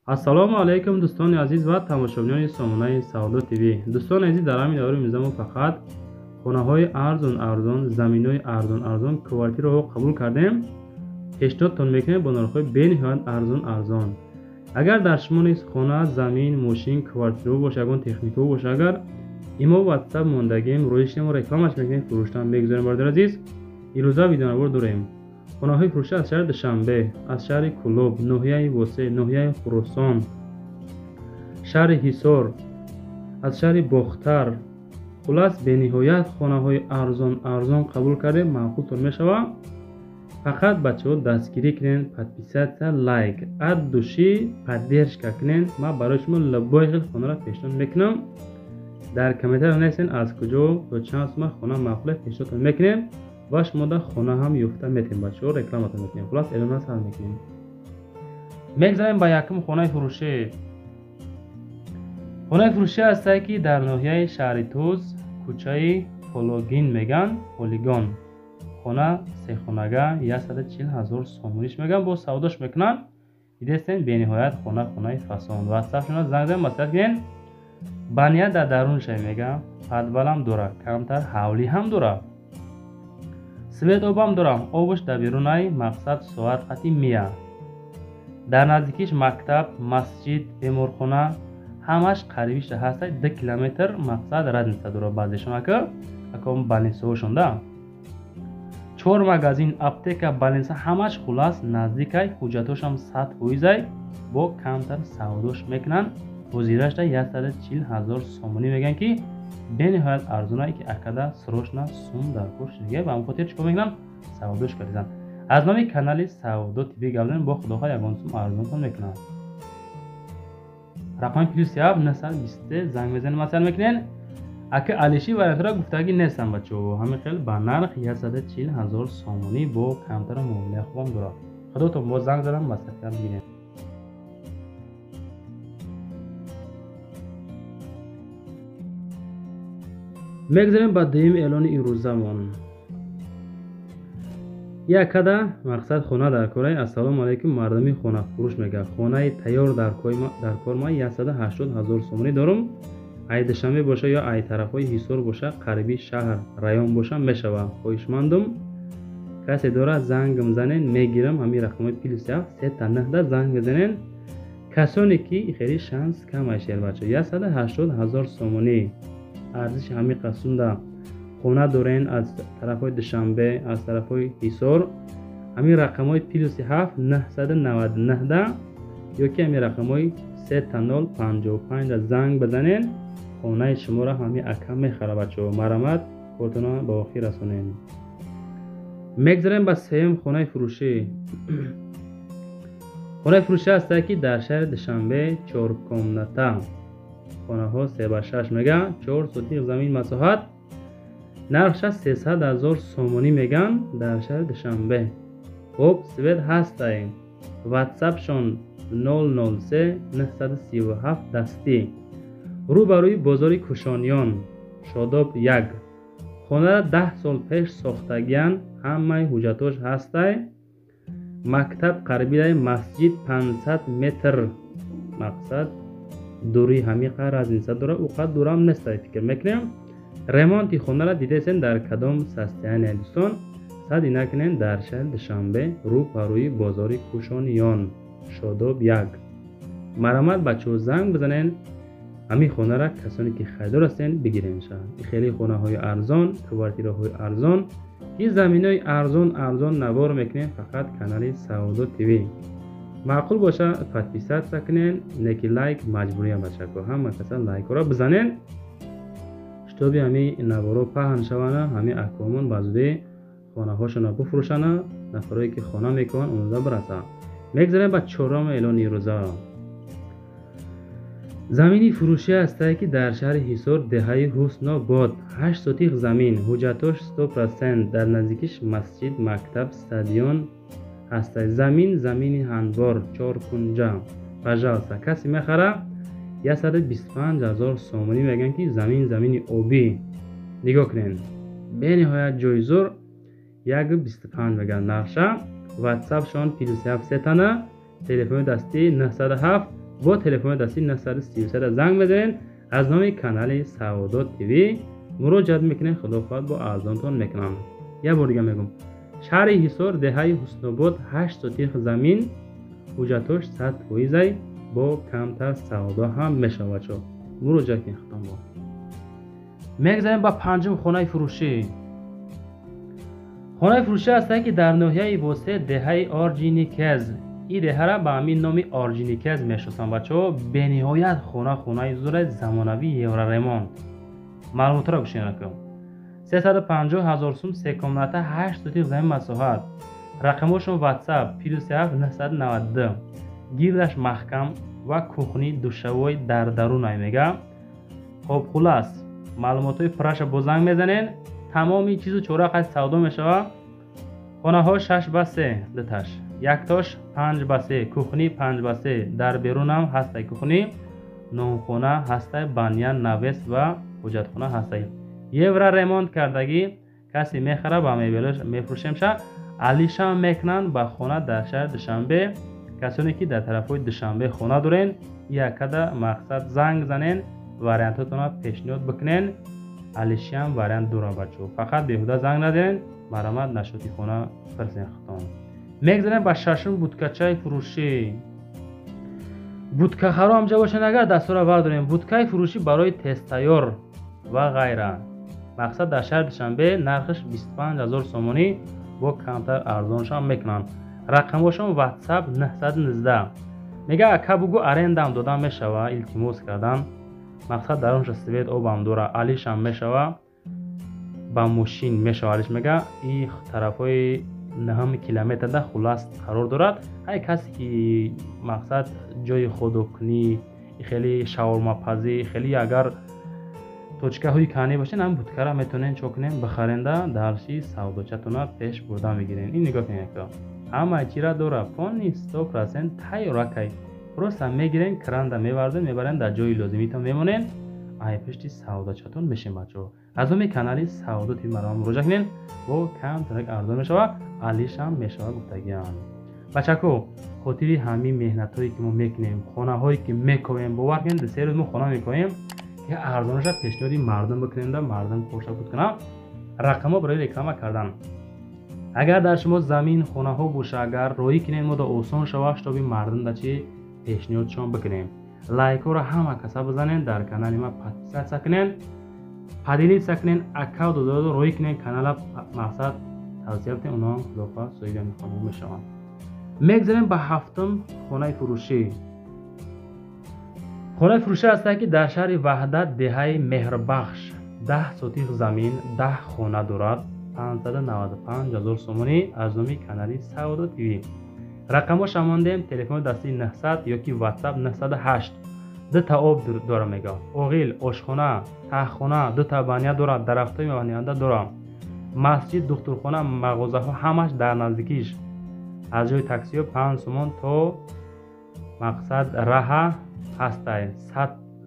ассалому алайкум дӯстони азиз ва тамошобинони сомонаи Саудо ТВ. Дӯстони азиз, дар ҳамин давраи имрӯза мо фақат хонаҳои арзон, заминҳои арзон квартираҳо қабул кардем. пешниҳодтон мекунем бо нархҳои бениҳоят арзон. агар дар шумо низ хона, замин, мошин, квартираҳо боша, ягон техникаҳо боша, агар имо WhatsApp мондагем, рӯишемо рекламаш мекунем, фурӯштан мегузорем. бародари азиз, имрӯза видеонавор дорем. хонаҳои фурӯшта аз шаҳри Душанбе, аз шаҳри Кӯлоб, ноҳияи Восе, ноҳияи Хуросон, шаҳри Ҳисор, аз шаҳри Бохтар, хулас бениҳоят хонаҳои арзон қабул кардем. маъқултон мешавад. фақат бачаҳо дастгирӣ кунен, подписатсия, лайк, ад души поддержка кунен. ман барои шумо любой хел хонаро пешниҳод мекунам. дар комментария нависен аз куҷо то чанд сума хона маъқуле пешниҳодтон мекунем ва шумо дар хона ҳам ёфта метавонед. бачаҳо рекламатон мекунем. хулас эълона сар мекунем. мегзарем ба якум хонаи фурӯшӣ. хонаи фурӯшӣ ҳастае ки дар ноҳияи шаҳри Туз, кӯчаи Пологин меган, Полигон. хона сехонага 140,000 сомониш меган. бо савдош мекунан. идестен бениҳоят хонаи фасон. WhatsApp шуна занг зан маслиҳат гирен. баня дар даруншай меган. падвалам дора, камтар ҳавлӣ ҳам дора. свет обам дорам. обуш дар берунай мақсад соат қати мия. дар наздикиш мактаб, масҷид, беморхона ҳамаш қарибишта ҳастай 2 километр мақсад разница дора. баъзешон аком балнесаҳошонда 4 магазин, аптека, балнеса ҳамаш хулас наздикай. ҳуҷҷатҳошам 100%ай. бо камтар савдош мекунан. ҳозирашда 140,000 сомонӣ меган ки бениҳоят арзонае ки акада срочно сум дар кор шудага. ба ҳамин хотир чикор мекунам? савдош кардан. аз номи канали Саудо ТВ гавден бо худоха ягон сум арзонтон мекунам. рақами +7 923 занг мезанед, маслиҳат мекунен. ака алиши вариантро гуфтагӣ нестам бачаҳо. ҳамин хел ба нарх 140,000 сомонӣ бо камтар муомилаи хубам дорад. худотон бо занг задам маслиҳат бигирем. мегзарем ба дуюм эълони имрӯзамон. якада мақсад хона дар корай. ассалому алайкум, мардами хонафурӯш мегӯяд. хонаи тайёр дар кор ман 180,000 сомонӣ дорам. ай Душанбе боша ё ай тарафҳои Ҳисор боша, қариби шаҳр район боша мешавад. хоҳишмандам, касе дорад зангам занен, мегирам. ҳамин рақамҳои +7 3 занг мезанен. касоне ки хеле шанс кам аишер бача. 180,000 сомонӣ арзиши ҳамин қасумда хона дорен аз тарафҳои Душанбе, аз тарафҳои Ҳисор. ҳамин рақамҳои +7 999 ёки ҳамин рақамҳои 3055 занг бизанен. хонаи шуморо ҳамин ака мехарад бачаҳо. марамат кортона ба охир расонем. мегзарем ба сеюм хонаи фурӯшӣ. хонаи фурӯшӣ ҳастае ки дар шаҳри Душанбе 4 комната. хонаҳо 3/6 меган. 4 сотиқ замин масоҳат. нархша 300,000 сомонӣ меган. дар шаҳри Душанбе. хуб, свет ҳастай. WhatsAppшон 003 937 дастӣ. рӯбарӯи бозори Кӯшониён, Шодоб 1. хонара 10 сол пеш сохтагиян. ҳамаи ҳуҷҷатош ҳастай. мактаб қарибидаи масҷид 500 метр. мақсад дури ҳамиқа разница дора. уқад дурам нестай фикр мекунем. ремонти хонара дидесен дар кадом состояние дӯстон. сади накунен дар шаҳри Душанбе, рӯбарӯи бозори Кӯшониён, Шодоб 1. марамат бачаҳо занг бизанен. ҳамин хонара касоне ки харидор ҳастен бигиренша. хеле хонаҳои арзон, квартираҳои арзон ки заминои арзон навор мекунем. фақат канали Саудо ТВ. маъқул боша подписатсия кунен. неки лайк маҷбурия бачако. ҳама каса лайкро бизанен, штоби ҳамин наворо паҳн шавана. ҳамин акомон ба зудӣ хонаҳошона буфурӯшана. нафарое ки хона мекунанд онҷа бираса. мегзарем ба чорум эълони рӯза. замини фурӯшӣ ҳастае ки дар шаҳри Ҳисор, деҳаи Ҳуснобод, 8 сотиқ замин, ҳуҷҷатош 100%. дар наздикиш масҷид, мактаб, стадион ҳастае. замини ҳанвор, 4 кунҷа. пажалса, касе мехара 125,000 сомонӣ меган ки замини обӣ. нигоҳ кунен. бениҳоят ҷойзор 125 меган нархша. WhatsAppшон +7 телефони дастӣ 907 با تلفن دستی 933 زنگ بزنین. از نام کانال سعادت تیوی مراجعت میکنین. خداوند با ارزانتون میکنم. یه بار دیگه میگم، شهر حصار، دهه حسن‌آباد، 8 سوتیق زمین، حجتش 100 فیصد با کمتر سودا هم میشود. چو مراجعه کنین. ختم با میگذاریم با پنجم خانه فروشی. خانه فروشی هست که در ناحیه بوسه دهه آرجینیکز. این دهه را به همین نام آرجینیکز میشناسن بچه‌ها. به نهایت خانه زور زمانوی یورا ریموند. معلومات را گوش کنید. 350,000 سوم 3.8 سوتیق زمین مساحت. رقمشون واتساپ 37 992. گیردش محکم و کوخنی دوشوی در درون میگه. خب خلاص معلوماتای پرش با زنگ میزنین. تمامی چیزو چوراق سودا میشوه. خانه ها 6 به 3 دتش، یک تاش 5 به 3، کوخنی 5 به 3، در بیرون هم هسته کوخنی، نونخونه هسته، بانیان، نویس و حجت خونه هسته. یه ورا ریموند کردگی کسی میخره با میفروشیم شه. علیش هم میکنن با خونه در شهر دوشنبه. کسانی که در طرف های دوشنبه خونه دارین یکده مقصد زنگ زنین، وریانتاتون رو پیشنهاد بکنین. علیشی هم وریانت دورا بچو، فقط بیهوده زنگ ندین. مرامت نشوتی خونه فرزین ختم. میگذاریم با ششم بودکچای فروشی. بودکه ها هم جا باشن اگر دستور برداریم. بودکای فروشی برای تست تیار و غیره. مقصد در شهر دوشنبه، نرخش 25,000 سومانی با کمتر ارزانش هم میکنن. رقمشون واتساپ 919. میگه اکا بگو ارندم دادم میشوه، التماس کردن. مقصد در اونش سوید آبم دوره، علیش هم میشوه با ماشین میشوه. علیش میگه این طرف های 9 کیلومتر ده خلاص قرار دارد. های کسی که مقصد جای خودکنی، خیلی شاورما پزی، خیلی اگر توچکه های کانی باشین، هم بودکه را میتونین چوکنین بخرنده درشی سوداچتون پیش برده میگیرین. این نگاه کنین که همه چی را داره. 5% تیار کی پروسه میگیرین، کرنده میبرین در جای لازمیتون میمونین. ای پشتی سوداچتون میشین بچو. از اون کانال سعادت تیوی مرا مراجعه کنین و کم ترک ارزان میشوه. علیش هم میشوه گفتگیان. بچکو خاطری همین مهنت هایی که ما میکنیم، خانه هایی که میکنیم، باور کنین در 3 روز ما خانه میکنیم که ارزانش را پیشنهادی مردم بکنین، مردم کوشش بکنن رقم ها برای رکلام کردن. اگر در شما زمین خانه ها باشه، اگر روی کنین ما دا آسان شوه تا مردم دا چی پیشنهادشون بکنیم. لایک ها را همه کسا بزنین، در کانال ما پادیلیت سکنین، پادیلیت سکنین، اکاونت دو روی کنین، کانال مقصد توصیه بکنین. اونا لطفا سویل میخوام میشوان. میگذاریم به هفتم خانه فروشی. خانه فروشی هست که در شهر وحدت دهه مهربخش 10 سوتیق زمین 10 خانه دارد. 595,000 سومانی. از نام کانال سعادت تیوی. رقمش ماندیم تلفن دستی 900 یا کی واتساپ 908. 2 تا آب داره میگه. اوغیل، آشخانه، تاخخانه، 2 تا بانیا داره، درختای میوه‌دهنده داره. مسجد، دکترخانه، مغازه ها همش در نزدیکیش. از جای تاکسی ها 5 سومون تا مقصد راه هسته.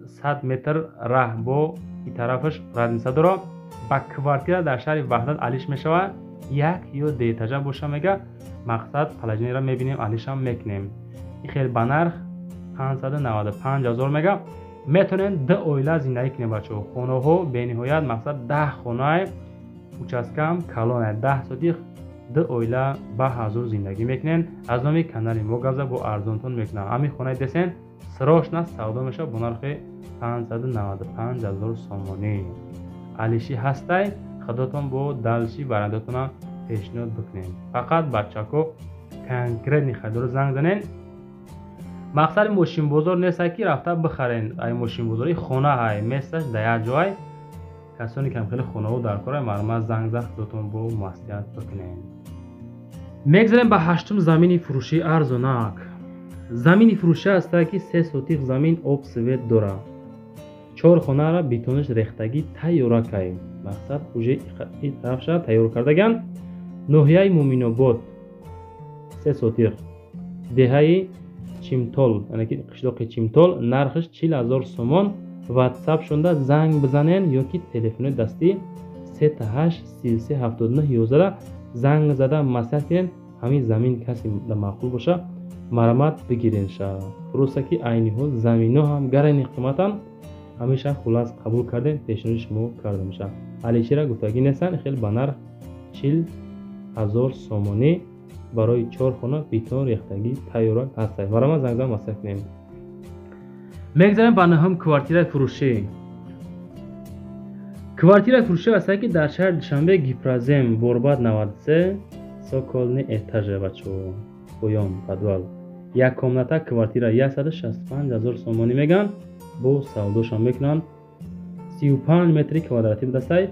100 متر راه با این طرفش رادنسه داره. با کوارتیر در شهر وحدت علیش میشوه. یک یا 2 اتاجه باشه میگه. مقصد پلاجنی را میبینیم، علیش هم میکنیم. این خیلی بنرخ 595,000 میگه. میتونین 2 اویله زندگی کنیم بچه. خونه ها به نهایت مقصد 10 خونه اوچاسکم کلانه 10 سوتیق 2 اویله با حضور زندگی میکنین. از نام کانال موگازه با ارزانتون میکنم. همین خونه دسین سراش نه سودا میشه با نرخ 595,000 سومانی. علیشی هسته. خداتون با دلشی برندتون پیشنهاد بکنین. فقط بچه‌کو کنکرت نیخدار زنگ زنین. مقصد ماشین بازار نیست که رفته بخرین. ای ماشین بازاری خونه های میستش در جای کسانی که خیلی خونه و در کار مرمت زنگ زد خداتون با مصلحت بکنین. میگذاریم به هشتم زمین فروشی ارزانک. زمین فروشی است که 3 سوتیق زمین آب سوید داره. 4 خانه را بیتونش ریختگی تیار کردیم. مقصد خوجه این طرفش تیار کردگان. ناحیه مومین‌آباد 3 سوتیق دهه چیمتال، یعنی که قشلاق چیمتال، نرخش 40,000 سومان. واتساپ شونده زنگ بزنین یا که تلفن دستی 38 33 79 11 زنگ زده مسئله کنین. همین زمین کسی معقول باشه марамат бигирен ша. Просто ки айниҳо замино ҳам гарани қиматан ҳамеша хулас қабул кардем, пешниҳоди шумо кардем ша. Алишира гуфтагӣ нестан хел ба нарх 40,000 сомонӣ барои 4 хона бетон рехтагӣ тайёрак ҳастад. Марама зангзам масаф кунем. мегзарем ба наҳам квартираи фурӯшӣ. Квартираи фурӯшӣ ҳастад ки дар шаҳри Душанбе Гипразем Борбад 93 соколни этаже бачо поён подвал. Як комната квартира 165,000 сомонӣ меган. Бо савдошам мекунанд 35 метри квадрати будастай.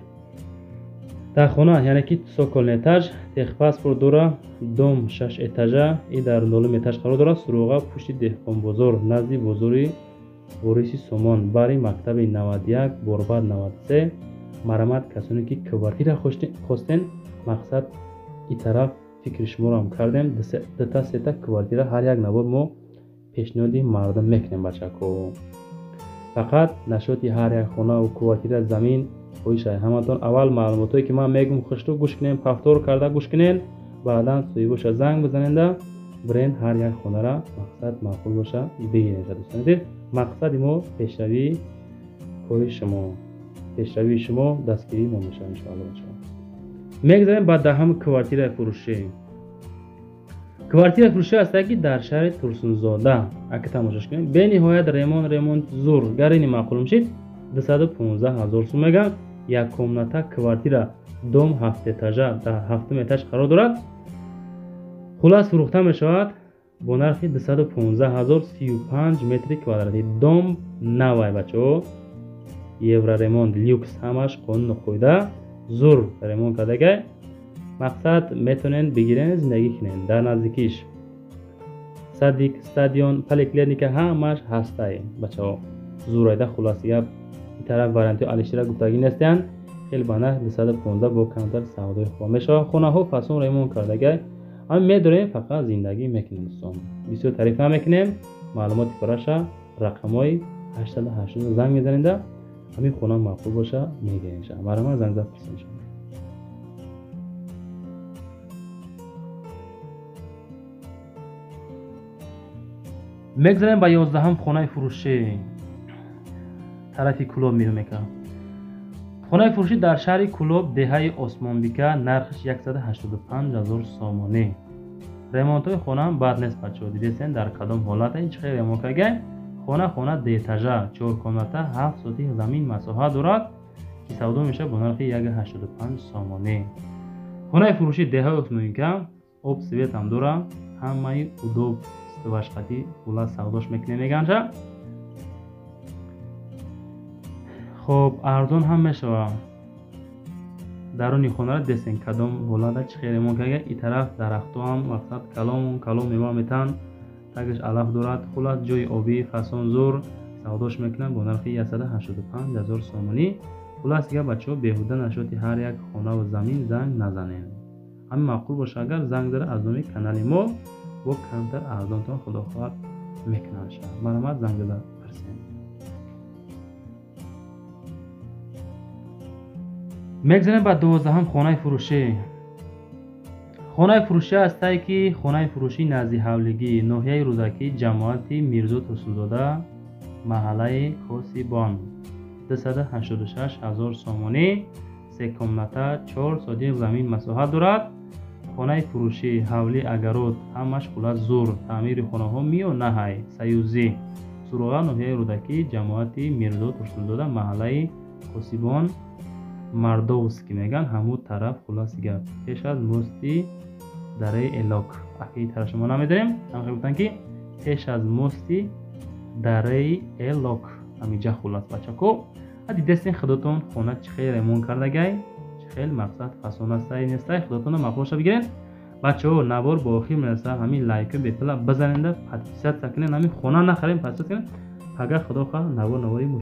Дар хона яъне ки соколни этаж техпаспорт дора, дом 6 этажа и дар 0 этаж қарор дорад. Суруға пушти Деҳқонбозор назди бозори вориси Сомон бари мактаби 91 Борбад 93. марамат касоне ки квартира хостен мақсад и тараф фикри шуморо кардем. Дата сета квартира ҳар як навбод мо пешниҳоди мардум мекунем бачако. фақат нашоти ҳар як хона ва квартира замин хоҳишай ҳаматон аввал маълумотое ки ман мегум хушто гӯш кунем, повтор карда гӯш кунем, баъдан соҳиб боша занг бизаненда бирен ҳар як хонара мақсад маъқул боша бигирем. дӯстони мақсади мо пешравии кори шумо, пешравии шумо дастгирии мо мешавад иншоалло. мегзарем ба даҳами квартираи фурӯшӣ. квартираи фурӯшӣ ҳастад ки дар шаҳри Турсунзода ака тамошош кунем. бениҳоят ремонт зур гарини маъқул мешид 215,000 сум меган. як комната квартира дом 7 этажа дар 7 этаж қарор дорад. хулас фурӯхта мешавад бо нархи 215,000 35 метри квадрати. дом навай бачаҳо евроремонт люкс ҳамаш қонуну қоида зур ремонт кардагай. мақсад метонен бигирен зиндагӣ кунен. дар наздикиш садик, стадион, поликлиника ҳамаш ҳастай бачаҳо. зурайда хулоси гап ин тараф варианти Алишира гуфтагӣ нестанд. хел ба нарх 215 бо камтар савдои хоб мешавад. хонаҳо фасон ремонт кардагай. ам медорем фақат зиндагӣ мекунем. дӯстон бисёр тариф намекунем. маълумоти пораша рақамҳои 880 занг мезаненда ҳамин хона маъқул боша мегирем. марама занг зад пурсен. мегзарем ба 11ам хонаи фурӯшӣ. тарафи Кӯлоб мирӯ мекунам. хонаи фурӯшӣ дар шаҳри Кӯлоб деҳаи Осмонбика нархиш 185,000 сомонӣ. ремонтҳои хонаам бад нест бачаҳо. дидесен дар кадом ҳолата ҳеҷ хел ремонт кардагай. хона детажа 4 комната 7 сотих замин масоҳа дорад ки савдо мешавад бо нархи 185 сомонӣ. хонаи фурӯшӣ деҳаи Осмонбика об светам дорад. ҳамаи удоб вашқатӣ хулас савдош мекунем меганша. хоб арзон ҳам мешавад. даруни хонара десен кадом ҳолата чӣ хел ремонт кардагай. ин тараф дарахтҳо ҳам мақсад калом мева метан тагиш алаф дорад. хулас ҷои обӣ фасон зур савдош мекунам бо нархи 185,000 сомонӣ. хулас дига бачаҳо беҳуда нашоти ҳар як хона ва замин занг назанем. ҳамин маъқул боша агар занг зада аз номи канали мо бо камтар арзонтон худохоҳад мекунанд. марамат занг зада парсен. мегзарем ба 12ам хонаи фурӯшӣ. хонаи фурӯшӣ ҳастае ки хонаи фурӯшӣ назди ҳавлигӣ ноҳияи рӯзакӣ ҷамоати Мирзо Турсунзода маҳаллаи Косибон 286,000 сомонӣ. 3 комната 4 сотих замин масоҳат дорад. хонаи фурӯшӣ ҳавли агарод ҳамаш хулас зур. таъмири хонаҳо миё наҳай саюзӣ. суруға ноҳияи рӯдакӣ ҷамоати Мирзо Турсунзода маҳаллаи Косибон Мардовски меган. ҳамун тараф хуласи гап пеш аз мости дараи Элок. акиди тараф шумо намедонем. ҳамхел гуфтанд ки пеш аз мости дараи Элок ҳамиҷа хулас бачако. дидестен худотон хона чӣ хел ремонт кардагай. чӣ хел мақсад фасонастай нестай. худотона мақбоша бигирен. бачаҳо навбор бо охир мераса ҳамин лайка бепла бизаненда подписатсия кунен. ҳамин хона нахарем подписатсия кунен. пага худо хоҳад навбор навори